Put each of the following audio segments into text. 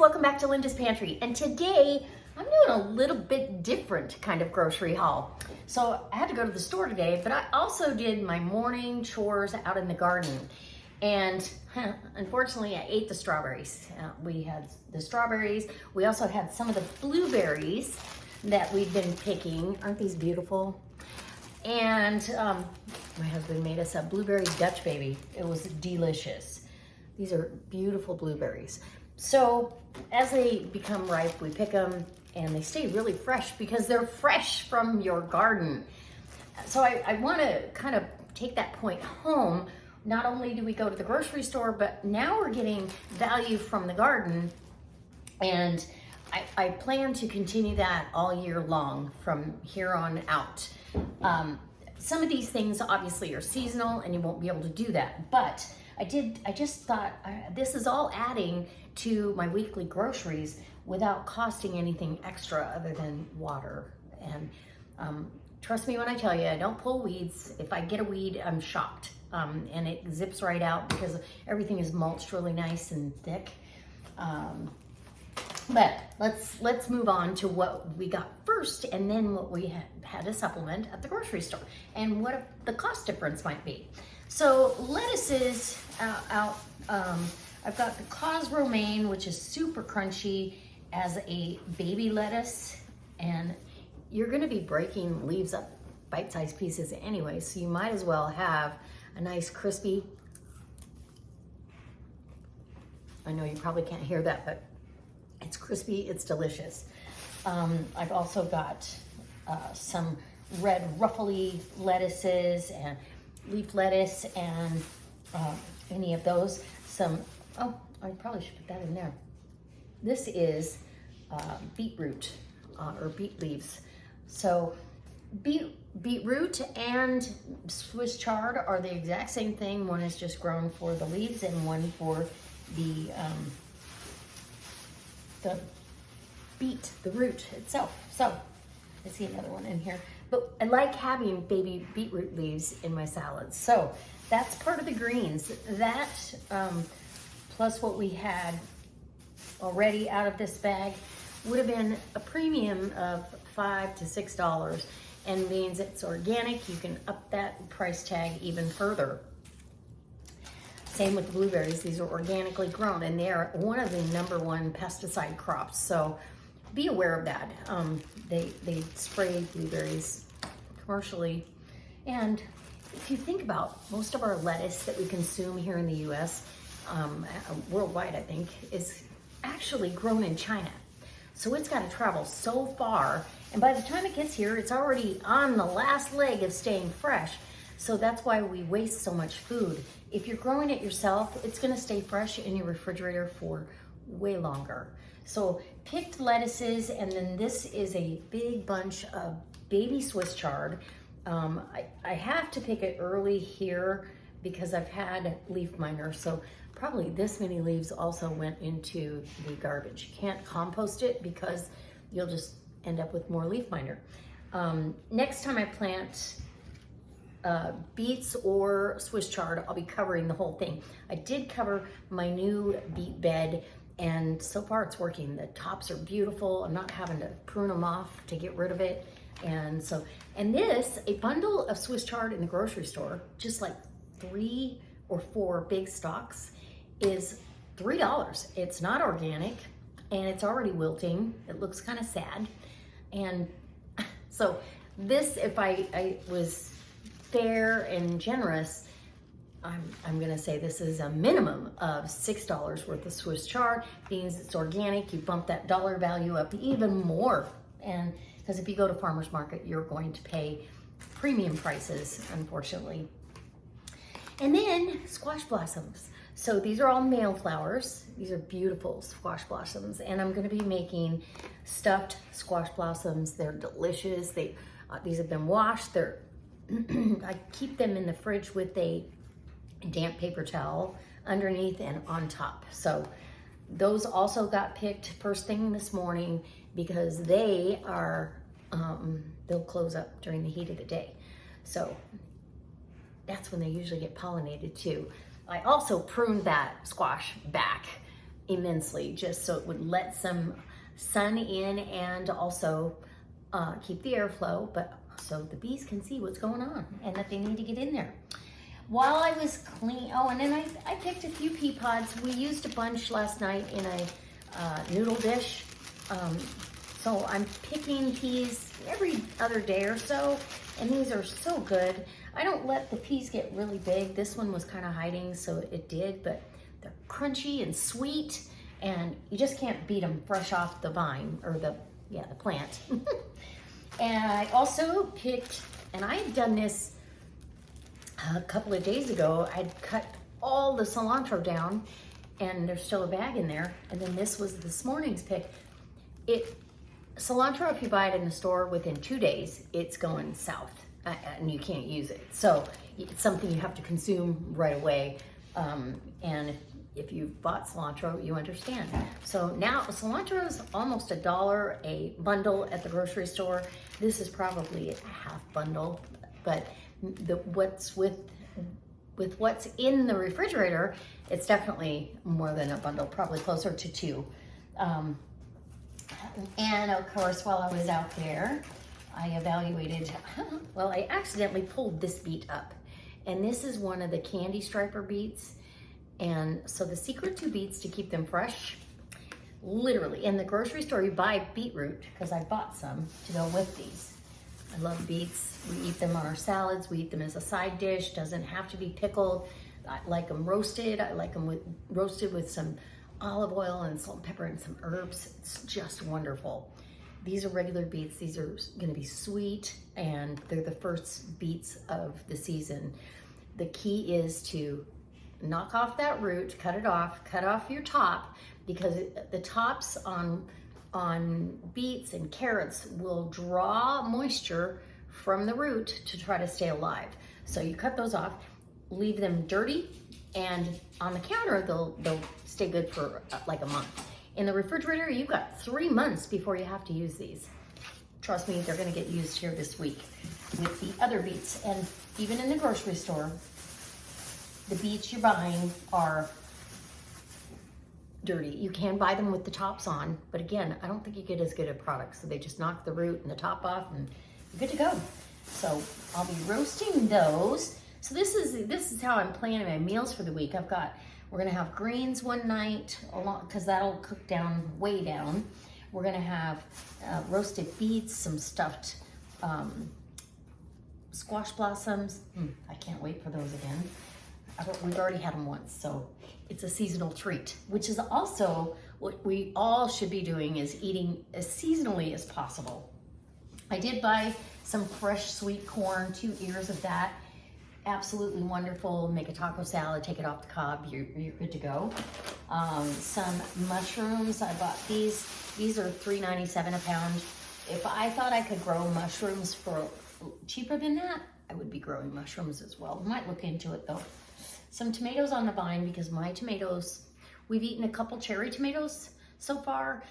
welcome back to Linda's Pantry. And today I'm doing a little bit different kind of grocery haul. So I had to go to the store today, but I also did my morning chores out in the garden. And unfortunately I ate the strawberries. We had the strawberries. We also had some of the blueberries that we've been picking. Aren't these beautiful? And my husband made us a blueberry Dutch baby. It was delicious. These are beautiful blueberries. So as they become ripe, we pick them and they stay really fresh because they're fresh from your garden. So I want to kind of take that point home. Not only do we go to the grocery store, but now we're getting value from the garden. And I plan to continue that all year long from here on out. Some of these things obviously are seasonal and you won't be able to do that, but I just thought this is all adding to my weekly groceries without costing anything extra other than water. And trust me when I tell you, I don't pull weeds. If I get a weed, I'm shocked. And it zips right out because everything is mulched really nice and thick. But let's move on to what we got first and then what we had to supplement at the grocery store and what the cost difference might be. So lettuces I've got the cause romaine, which is super crunchy as a baby lettuce, and you're gonna be breaking leaves up bite-sized pieces anyway, so you might as well have a nice crispy. I know you probably can't hear that, but it's crispy, it's delicious. I've also got some red ruffly lettuces and leaf lettuce and any of those. Oh, I probably should put that in there. This is beetroot or beet leaves. So beetroot and Swiss chard are the exact same thing. One is just grown for the leaves and one for the root itself. So I see another one in here. But I like having baby beetroot leaves in my salads. So that's part of the greens. That plus what we had already out of this bag would have been a premium of $5 to $6 and means it's organic. You can up that price tag even further. Same with the blueberries. These are organically grown and they are one of the #1 pesticide crops. So be aware of that. They spray blueberries commercially. And if you think about most of our lettuce that we consume here in the US, worldwide I think, is actually grown in China. So it's got to travel so far, and by the time it gets here, it's already on the last leg of staying fresh. So that's why we waste so much food. If you're growing it yourself, it's going to stay fresh in your refrigerator for way longer. So picked lettuces, and then this is a big bunch of baby Swiss chard. I have to pick it early here because I've had leaf miners, so probably this many leaves also went into the garbage. You can't compost it because you'll just end up with more leaf miner. Next time I plant beets or Swiss chard, I'll be covering the whole thing. I did cover my new beet bed, and so far it's working. The tops are beautiful. I'm not having to prune them off to get rid of it. And this, a bundle of Swiss chard in the grocery store, just like 3 or 4 big stalks, is $3. It's not organic and it's already wilting. It looks kind of sad. And so this, if I was fair and generous, I'm gonna say this is a minimum of $6 worth of Swiss chard. Means it's organic. You bump that dollar value up even more. And because if you go to farmer's market, you're going to pay premium prices, unfortunately. And then squash blossoms. So these are all male flowers. These are beautiful squash blossoms. And I'm gonna be making stuffed squash blossoms. They're delicious. These have been washed. I keep them in the fridge with a damp paper towel underneath and on top. So those also got picked first thing this morning because they are, they'll close up during the heat of the day. So that's when they usually get pollinated too. I also pruned that squash back immensely, just so it would let some sun in and also keep the airflow, but so the bees can see what's going on and that they need to get in there. While I was and then I picked a few pea pods. We used a bunch last night in a noodle dish. So I'm picking peas every other day or so, and these are so good. I don't let the peas get really big. This one was kind of hiding, so it did, but they're crunchy and sweet, and you just can't beat them fresh off the vine, or the plant. And I also picked, and I had done this a couple of days ago. I'd cut all the cilantro down, and there's still a bag in there, and then this was this morning's pick. Cilantro, if you buy it in the store, within 2 days, it's going south, and you can't use it. So it's something you have to consume right away. And if you've bought cilantro, you understand. So now cilantro is almost $1 a bundle at the grocery store. This is probably a half bundle, but what's with what's in the refrigerator, it's definitely more than a bundle, probably closer to 2. And of course, while I was out there, I evaluated, well, I accidentally pulled this beet up. And this is one of the candy striper beets. And so the secret to beets to keep them fresh, literally, in the grocery store, you buy beetroot, because I bought some to go with these. I love beets. We eat them on our salads. We eat them as a side dish. Doesn't have to be pickled. I like them roasted. I like them roasted with some olive oil and salt and pepper and some herbs. It's just wonderful. These are regular beets. These are gonna be sweet, and they're the first beets of the season. The key is to knock off that root, cut off your top, because the tops on beets and carrots will draw moisture from the root to try to stay alive. So you cut those off, leave them dirty, and on the counter, they'll stay good for like a month. In the refrigerator, you've got 3 months before you have to use these. Trust me, they're gonna get used here this week with the other beets. And even in the grocery store, the beets you're buying are dirty. You can buy them with the tops on, but again, I don't think you get as good a product. So they just knock the root and the top off, and you're good to go. So I'll be roasting those. So this is how I'm planning my meals for the week. We're gonna have greens one night, because that'll cook down, way down. We're gonna have roasted beets, some stuffed squash blossoms. I can't wait for those again. We've already had them once, so it's a seasonal treat, which is also what we all should be doing, is eating as seasonally as possible. I did buy some fresh sweet corn, 2 ears of that. Absolutely wonderful. Make a taco salad, take it off the cob, you're good to go. Some mushrooms, I bought these. These are $3.97 a pound. If I thought I could grow mushrooms for cheaper than that, I would be growing mushrooms as well. Might look into it though. Some tomatoes on the vine, because my tomatoes, we've eaten a couple cherry tomatoes so far.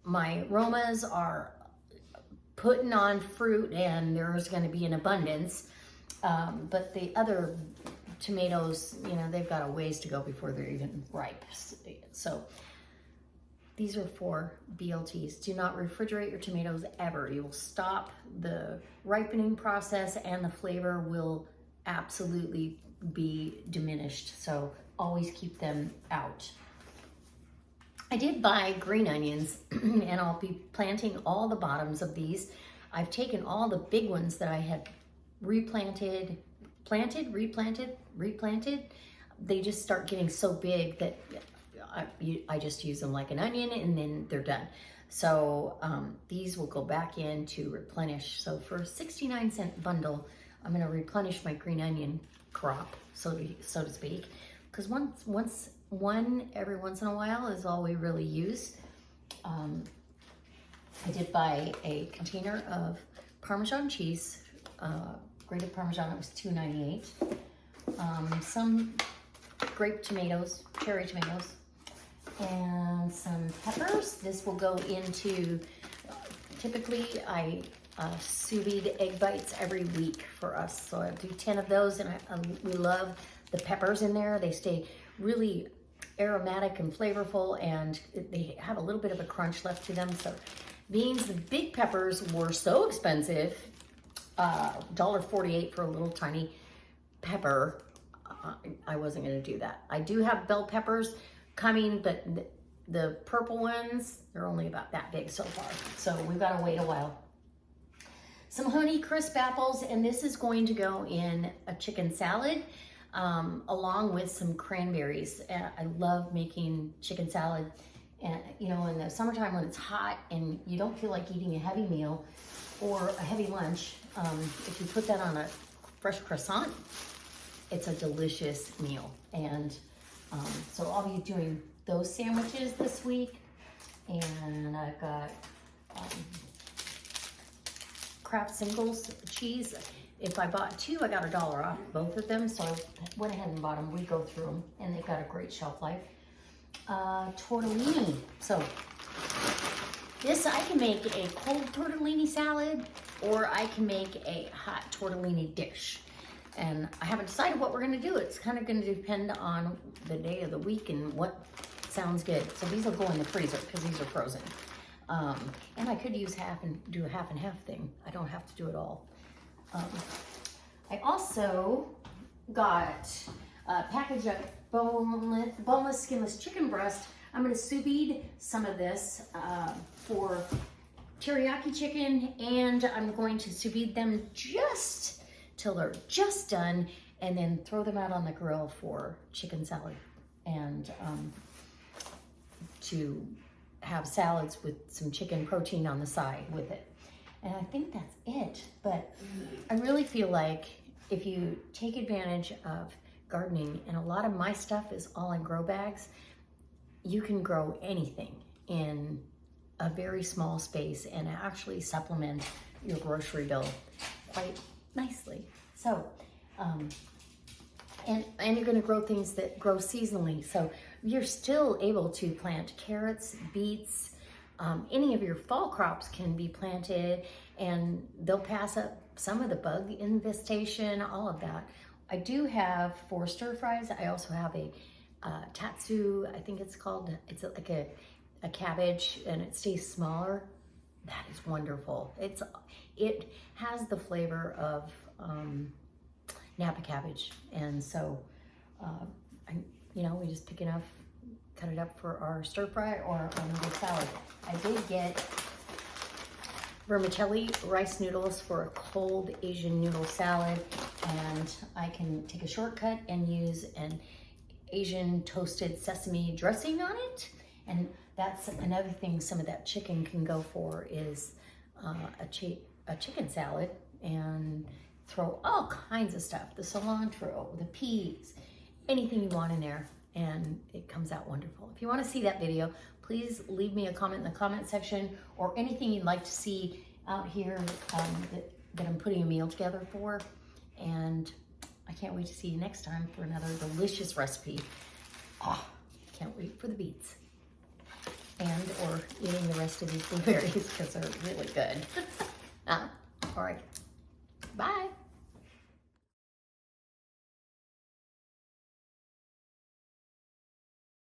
My Romas are putting on fruit, and there's gonna be an abundance. But the other tomatoes, they've got a ways to go before they're even ripe. So these are for BLTs. Do not refrigerate your tomatoes ever. You will stop the ripening process, and the flavor will absolutely be diminished. So always keep them out. I did buy green onions, and I'll be planting all the bottoms of these. I've taken all the big ones that I had replanted. They just start getting so big that I just use them like an onion, and then they're done. So these will go back in to replenish. So for a 69-cent bundle, I'm gonna replenish my green onion crop, so to speak, because every once in a while is all we really use. I did buy a container of Parmesan cheese, grated Parmesan. It was $2.98. Some grape tomatoes, cherry tomatoes, and some peppers. This will go into, typically I sous vide egg bites every week for us. So I do 10 of those, and we love the peppers in there. They stay really aromatic and flavorful, and they have a little bit of a crunch left to them. So beans, the big peppers were so expensive, $1.48 for a little tiny pepper. I wasn't gonna do that. I do have bell peppers coming, but the purple ones, they're only about that big so far. So we've got to wait a while. Some Honey Crisp apples, and this is going to go in a chicken salad along with some cranberries. I love making chicken salad, and you know, in the summertime when it's hot and you don't feel like eating a heavy meal or a heavy lunch, if you put that on a fresh croissant, it's a delicious meal. And so I'll be doing those sandwiches this week, and I've got Kraft Singles cheese. If I bought two, I got $1 off both of them, so I went ahead and bought them. We go through them, and they've got a great shelf life. Tortellini. So this, I can make a cold tortellini salad, or I can make a hot tortellini dish. And I haven't decided what we're gonna do. It's kind of gonna depend on the day of the week and what sounds good. So these will go in the freezer because these are frozen. And I could use half and do a half and half thing. I don't have to do it all. I also got a package of boneless, skinless chicken breast. I'm gonna sous vide some of this for teriyaki chicken, and I'm going to sous vide them just till they're just done, and then throw them out on the grill for chicken salad, and to have salads with some chicken protein on the side with it. And I think that's it. But I really feel like if you take advantage of gardening, and a lot of my stuff is all in grow bags, you can grow anything in a very small space and actually supplement your grocery bill quite nicely. So, and you're gonna grow things that grow seasonally. So you're still able to plant carrots, beets, any of your fall crops can be planted, and they'll pass up some of the bug infestation, all of that. I do have, for stir fries, I also have a tatsu, I think it's called. It's like a cabbage, and it stays smaller. That is wonderful. It has the flavor of Napa cabbage, and so we just pick enough, cut it up for our stir fry or another salad. I did get vermicelli rice noodles for a cold Asian noodle salad, and I can take a shortcut and use an Asian toasted sesame dressing on it. And that's another thing some of that chicken can go for, is a chicken salad, and throw all kinds of stuff, the cilantro, the peas, anything you want in there, and it comes out wonderful. If you want to see that video, please leave me a comment in the comment section, or anything you'd like to see out here that I'm putting a meal together for. And I can't wait to see you next time for another delicious recipe. Oh, can't wait for the beets, and or eating the rest of these blueberries because they're really good. All right, bye.